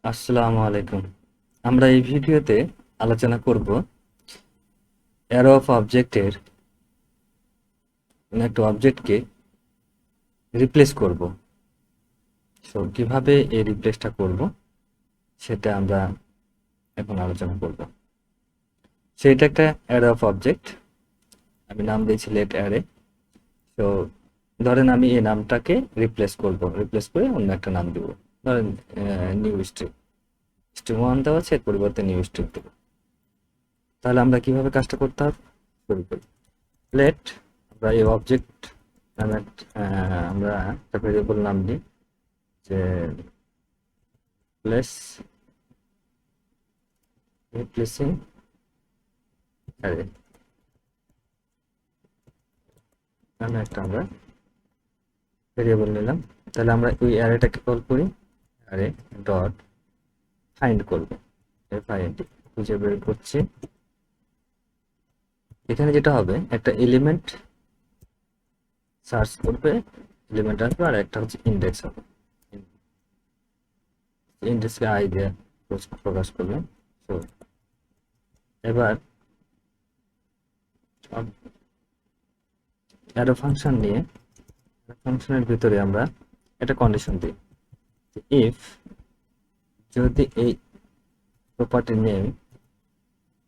আসসালামু আলাইকুম। আমরা এই ভিডিওতে আলোচনা করব অ্যারো অফ অবজেক্টের একটা অবজেক্টকে রিপ্লেস করব। সো কিভাবে এই রিপ্লেসটা করব সেটা আমরা এখন আলোচনা করব। সেটা একটা অ্যারো অফ অবজেক্ট, আমি নাম দিয়েছি লেট অ্যারে। তো ধরেন আমি এই নামটাকে রিপ্লেস করে অন্য একটা নাম দিব। ধরেন নিউ স্ট্রিং স্ট্রিং ওয়ান দেওয়া আছে, এর পরিবর্তে নিউ স্ট্রিং দেব। তাহলে আমরা কিভাবে কাজটা করতে হবে শুরু করি। লেট আমরা এই অবজেক্ট নামে আমরা একটা ভেরিয়েবল নাম দিই যে প্লেস রিপ্লেসিং অ্যারে নামে একটা আমরা ভেরিয়েবল নিলাম। তাহলে আমরা ওই অ্যারেটাকে কল করি, অ্যারে ডট ফাইন্ড করব। ফাইন্ড খুঁজে বের করছি। এখানে যেটা হবে, একটা এলিমেন্ট সার্চ করবে, এলিমেন্ট আসবে, আর একটা হচ্ছে ইন্ডেক্স হবে। ইন্ডেক্সকে আই দিয়ে প্রকাশ করবে। তো এবার অ্যারো ফাংশন নিয়ে ফাংশনের ভিতরে আমরা একটা কন্ডিশন দিই, ইফ যদি এই property name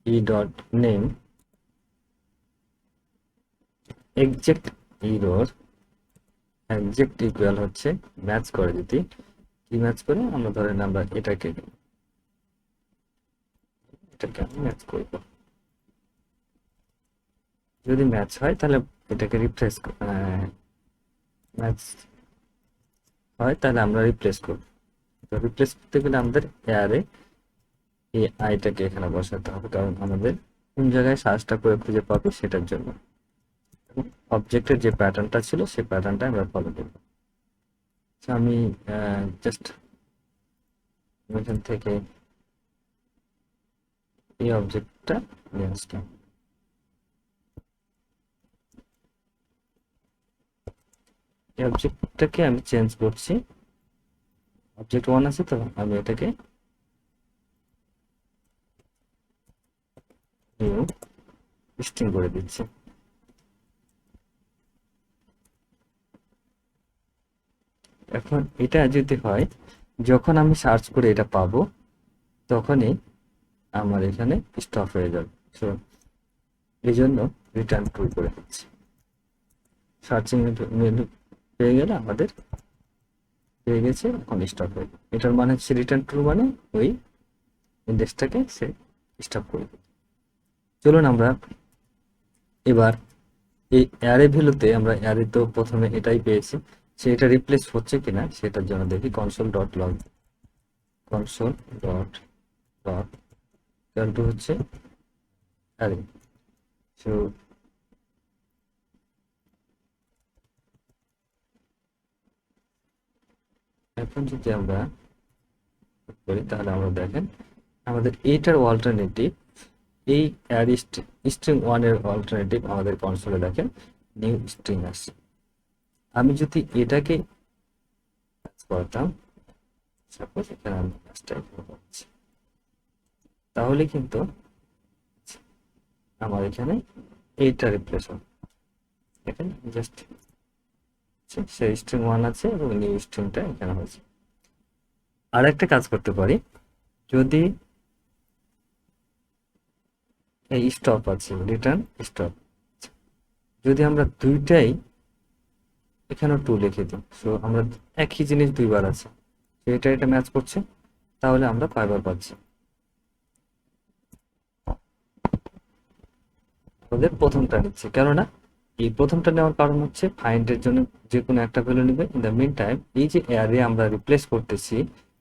E dot name exact error exact equal হচ্ছে ম্যাচ করে, যদি কি ম্যাচ করে, আমরা ধরেন আমরা এটাকে ম্যাচ করব। যদি ম্যাচ হয় তাহলে এটাকে ম্যাচ হয় তাহলে আমরা রিপ্লেস করব। তো রিপ্লেস করতে গেলে আমাদের এয়ারে এই আইটাকে এখানে বসাতে হবে, কারণ আমাদের কোন জায়গায় সার্চটা করে খুঁজে পাবে সেটার জন্য। অবজেক্টের যে প্যাটার্নটা ছিল সেই প্যাটার্নটা আমরা ফলো করব। আমি জাস্ট এখান থেকে এই অবজেক্টটা নিয়ে আসলাম। এই অবজেক্টটাকে আমি চেঞ্জ করছি, অবজেক্ট ওয়ান আছে তো আমি এটাকে নিউ স্ট্রিং করে দিচ্ছি। এখন এটা যদি হয়, যখন আমি সার্চ করে এটা পাবো তখনই আমার এখানে স্টপ হয়ে যাবে। সো এই জন্য রিটার্ন ট্রু করে দিচ্ছি। সার্চিং মেনু পেয়ে গেলে আমাদের পেয়ে গেছে, এখন স্টপ হয়ে যাবে। এটার মানে হচ্ছে রিটার্ন ট্রু, মানে ওই ইন্ডেক্সটাকে সে স্টপ করে দেবে। চলুন আমরা এবার এই অ্যারে ভ্যালুতে, আমরা অ্যারে তো প্রথমে এটাই পেয়েছি, সে এটা রিপ্লেস হচ্ছে কিনা সেটার জন্য দেখি console dot log console dot log to হচ্ছে অ্যারে। সো এখন যদি আমরা করি তাহলে আমরা দেখেন আমাদের এইটার অল্টারনেটিভ, এই অ্যারে স্ট্রিং ওয়ানের অল্টারনেটিভ আমাদের কনসোলে দেখেন নিউ স্ট্রিং আসছে। আমি যদি এটাকে করতাম, সাপোজ এখানে আমি পাচ্ছি, তাহলে কিন্তু আমার এখানে এইটা রিপ্লেস হবে। দেখেন জাস্ট সেই স্ট্রিং ওয়ান আছে এবং নিউ স্ট্রিংটা এখানে হয়েছে। আর একটা কাজ করতে পারি, যদি এই স্টপ আছে রিটার্ন স্টপ, যদি আমরা দুইটাই এখানে টু লিখে দিই, সো আমরা একই জিনিস দুইবার আছে, এটা ম্যাচ করছে, তাহলে আমরা কয়বার পাচ্ছি, আমাদের প্রথমটা নিচ্ছে। কেননা এই প্রথমটা নেওয়ার কারণ হচ্ছে ফাইন্ডের জন্য যে কোনো একটা ভ্যালু নেবে। ইন দ্য মিন টাইম এই যে অ্যারে আমরা রিপ্লেস করতেছি,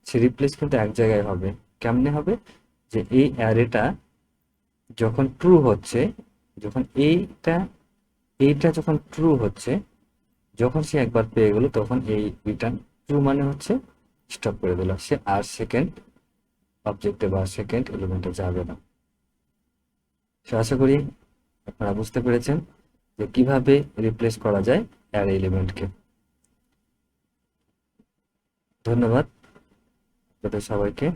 সে রিপ্লেস কিন্তু এক জায়গায় হবে। কেমনে হবে, যে এই অ্যারেটা যখন ট্রু হচ্ছে, যখন এইটা এইটা যখন ট্রু হচ্ছে, যখন সে একবার পেয়ে গেল তখন এই রিটার্ন ট্রু মানে হচ্ছে স্টপ করে দিল, সে আর সেকেন্ড অবজেক্টে বা সেকেন্ড এলিমেন্টে যাবে না। সো আশা করি আপনারা বুঝতে পেরেছেন যে কিভাবে রিপ্লেস করা যায় অ্যারে এলিমেন্টকে। ধন্যবাদ। তাদের সবাইকে